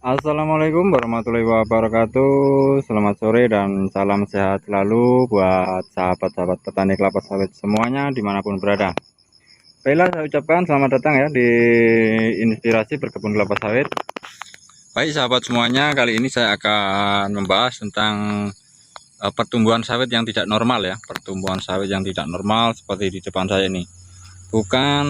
Assalamualaikum warahmatullahi wabarakatuh. Selamat sore dan salam sehat selalu buat sahabat-sahabat petani kelapa sawit semuanya dimanapun berada. Baiklah, saya ucapkan selamat datang ya di Inspirasi Berkebun Kelapa Sawit. Baik sahabat semuanya, kali ini saya akan membahas tentang pertumbuhan sawit yang tidak normal ya. Pertumbuhan sawit yang tidak normal seperti di depan saya ini. Bukan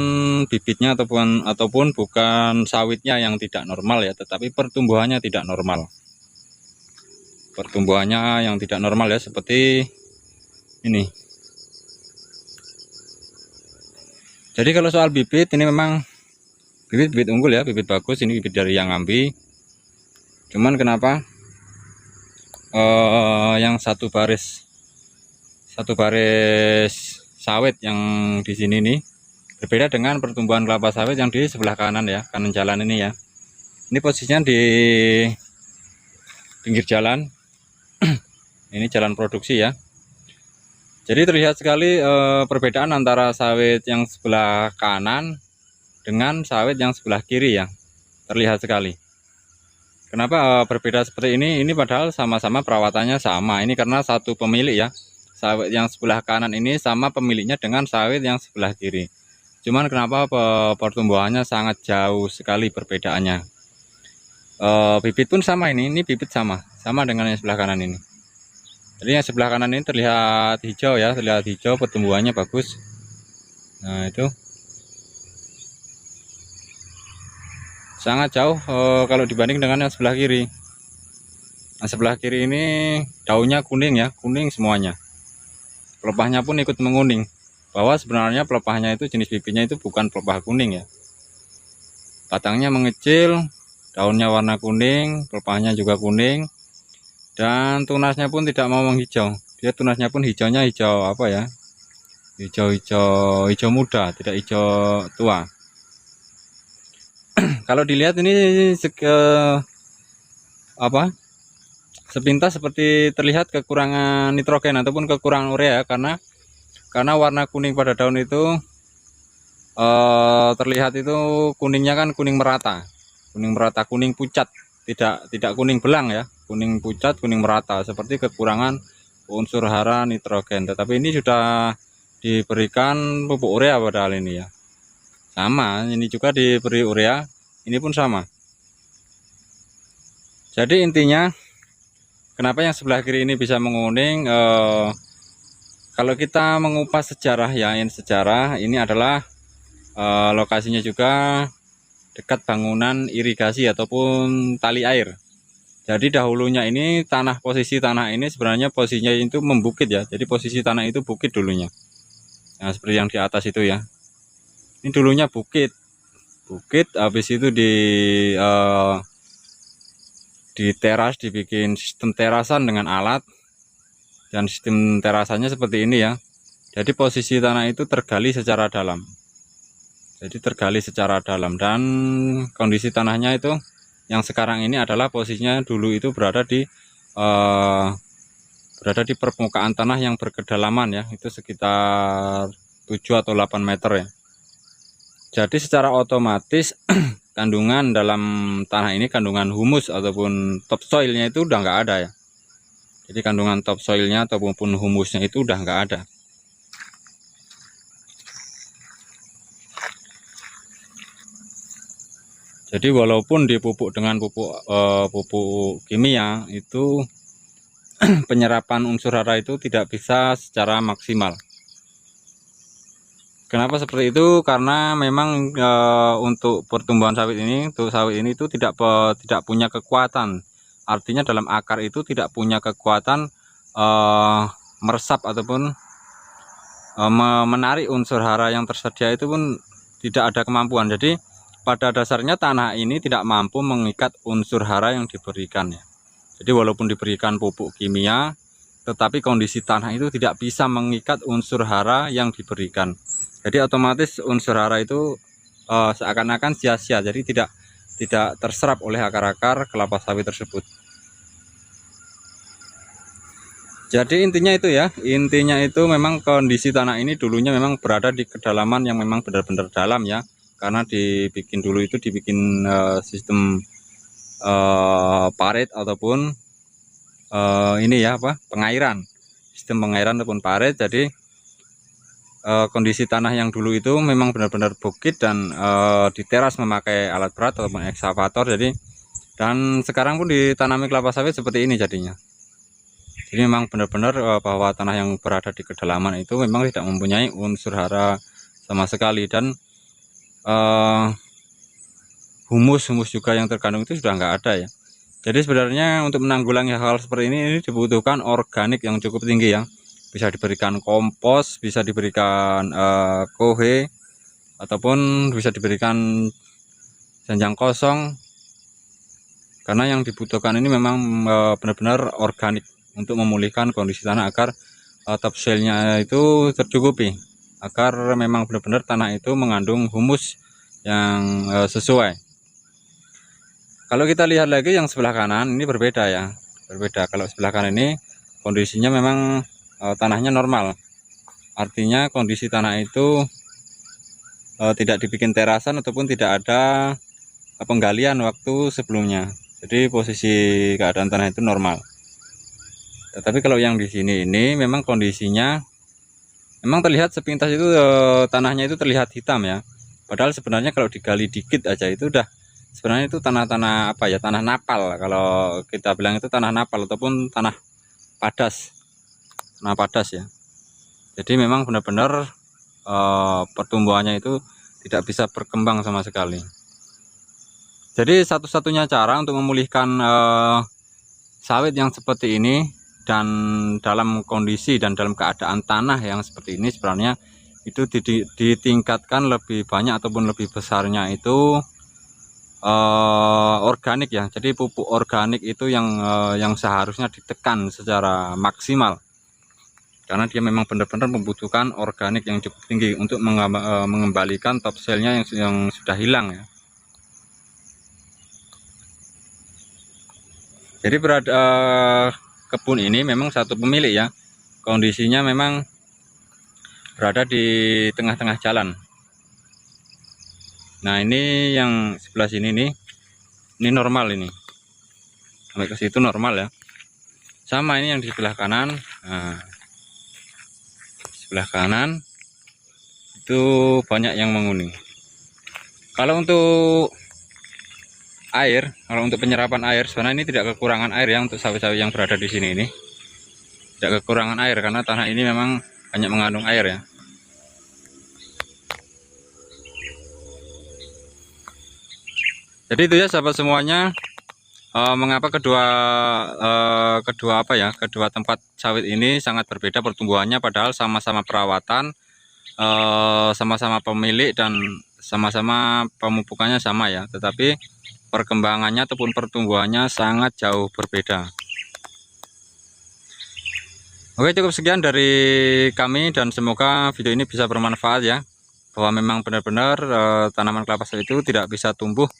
bibitnya ataupun bukan sawitnya yang tidak normal ya, tetapi pertumbuhannya tidak normal. Pertumbuhannya yang tidak normal ya, seperti ini. Jadi kalau soal bibit, ini memang bibit unggul ya, bibit bagus. Ini bibit dari yang Ambi. Cuman kenapa yang satu baris sawit yang di sini nih berbeda dengan pertumbuhan kelapa sawit yang di sebelah kanan ya, kanan jalan ini ya. Ini posisinya di pinggir jalan. Ini jalan produksi ya. Jadi terlihat sekali perbedaan antara sawit yang sebelah kanan dengan sawit yang sebelah kiri ya. Terlihat sekali. Kenapa berbeda seperti ini? Ini padahal sama-sama perawatannya sama. Ini karena satu pemilik ya. Sawit yang sebelah kanan ini sama pemiliknya dengan sawit yang sebelah kiri. Cuman kenapa pertumbuhannya sangat jauh sekali perbedaannya. Bibit pun sama ini bibit sama dengan yang sebelah kanan ini. Jadi yang sebelah kanan ini terlihat hijau ya, terlihat hijau, pertumbuhannya bagus. Nah itu sangat jauh kalau dibanding dengan yang sebelah kiri. Nah sebelah kiri ini daunnya kuning ya, kuning semuanya. Pelepahnya pun ikut menguning. Bahwa sebenarnya pelepahnya itu jenis bibitnya itu bukan pelepah kuning ya. Batangnya mengecil, daunnya warna kuning, pelepahnya juga kuning. Dan tunasnya pun tidak mau menghijau. Dia tunasnya pun hijaunya hijau apa ya? Hijau muda, tidak hijau tua. Kalau dilihat ini sepintas seperti terlihat kekurangan nitrogen ataupun kekurangan urea ya, karena warna kuning pada daun itu terlihat itu kuningnya kan kuning merata, kuning pucat, tidak kuning belang ya, kuning pucat, kuning merata, seperti kekurangan unsur hara nitrogen. Tetapi ini sudah diberikan pupuk urea padahal ini ya. Sama, ini juga diberi urea, ini pun sama. Jadi intinya kenapa yang sebelah kiri ini bisa menguning? Kalau kita mengupas sejarah ya, ini adalah lokasinya juga dekat bangunan irigasi ataupun tali air. Jadi dahulunya ini posisi tanah ini sebenarnya posisinya itu membukit ya. Jadi posisi tanah itu bukit dulunya. Nah seperti yang di atas itu ya. Ini dulunya bukit, habis itu di teras, dibikin sistem terasan dengan alat, dan sistem terasannya seperti ini ya. Jadi posisi tanah itu tergali secara dalam. Dan kondisi tanahnya itu yang sekarang ini adalah posisinya dulu itu berada di permukaan tanah yang berkedalaman ya, itu sekitar 7 atau 8 meter ya. Jadi secara otomatis kandungan dalam tanah ini, kandungan humus ataupun topsoilnya itu udah nggak ada ya. Jadi kandungan topsoilnya ataupun humusnya itu udah nggak ada. Jadi walaupun dipupuk dengan pupuk kimia itu penyerapan unsur hara itu tidak bisa secara maksimal. Kenapa seperti itu? Karena memang untuk pertumbuhan sawit ini, itu tidak punya kekuatan. Artinya dalam akar itu tidak punya kekuatan meresap ataupun menarik unsur hara yang tersedia, itu pun tidak ada kemampuan. Jadi pada dasarnya tanah ini tidak mampu mengikat unsur hara yang diberikan ya. Jadi walaupun diberikan pupuk kimia, tetapi kondisi tanah itu tidak bisa mengikat unsur hara yang diberikan. Jadi otomatis unsur hara itu seakan-akan sia-sia, jadi tidak terserap oleh akar-akar kelapa sawit tersebut. Jadi intinya itu ya, memang kondisi tanah ini dulunya memang berada di kedalaman yang memang benar-benar dalam ya, karena dibikin sistem parit ataupun ini ya apa pengairan, sistem pengairan ataupun parit. Jadi kondisi tanah yang dulu itu memang benar-benar bukit dan diteras memakai alat berat ataupun ekskavator. Jadi dan sekarang pun ditanami kelapa sawit seperti ini jadinya. Jadi memang benar-benar bahwa tanah yang berada di kedalaman itu memang tidak mempunyai unsur hara sama sekali, dan humus juga yang terkandung itu sudah nggak ada ya. Jadi sebenarnya untuk menanggulangi hal seperti ini dibutuhkan organik yang cukup tinggi ya. Bisa diberikan kompos, bisa diberikan kohe, ataupun bisa diberikan janjang kosong. Karena yang dibutuhkan ini memang benar-benar organik untuk memulihkan kondisi tanah agar topsoilnya itu tercukupi, agar memang benar-benar tanah itu mengandung humus yang sesuai. Kalau kita lihat lagi yang sebelah kanan ini berbeda ya, berbeda. Kalau sebelah kanan ini kondisinya memang tanahnya normal, artinya kondisi tanah itu tidak dibikin terasan ataupun tidak ada penggalian waktu sebelumnya. Jadi posisi keadaan tanah itu normal. Tetapi kalau yang di sini ini memang kondisinya memang terlihat sepintas itu tanahnya itu terlihat hitam ya. Padahal sebenarnya kalau digali dikit aja itu udah sebenarnya itu tanah-tanah apa ya, tanah napal. Kalau kita bilang itu tanah napal ataupun tanah padas. Tanah padas ya. Jadi memang benar-benar pertumbuhannya itu tidak bisa berkembang sama sekali. Jadi satu-satunya cara untuk memulihkan sawit yang seperti ini dan dalam kondisi dan dalam keadaan tanah yang seperti ini sebenarnya itu ditingkatkan lebih banyak ataupun lebih besarnya itu organik ya. Jadi pupuk organik itu yang seharusnya ditekan secara maksimal, karena dia memang benar-benar membutuhkan organik yang cukup tinggi untuk mengembalikan topsoilnya yang sudah hilang ya. Jadi kebun ini memang satu pemilik ya, kondisinya memang berada di tengah-tengah jalan. Nah ini yang sebelah sini nih, ini normal, ini sampai ke situ normal ya. Sama ini yang di sebelah kanan. Nah, sebelah kanan itu banyak yang menguning. Kalau untuk air, kalau untuk penyerapan air sebenarnya ini tidak kekurangan air ya untuk sawit-sawit yang berada di sini ini. Tidak kekurangan air karena tanah ini memang banyak mengandung air ya. Jadi itu ya sahabat semuanya, mengapa kedua tempat sawit ini sangat berbeda pertumbuhannya, padahal sama-sama perawatan, sama-sama pemilik dan sama-sama pemupukannya sama ya, tetapi perkembangannya ataupun pertumbuhannya sangat jauh berbeda. Oke, cukup sekian dari kami dan semoga video ini bisa bermanfaat ya, bahwa memang benar-benar tanaman kelapa sawit itu tidak bisa tumbuh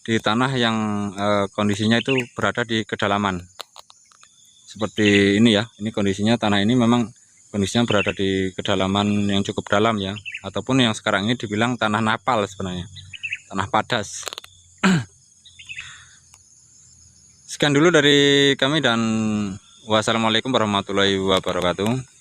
di tanah yang kondisinya itu berada di kedalaman seperti ini ya. Ini kondisinya tanah ini memang kondisinya berada di kedalaman yang cukup dalam ya, ataupun yang sekarang ini dibilang tanah napal sebenarnya, tanah padas. Sekian dulu dari kami dan wassalamualaikum warahmatullahi wabarakatuh.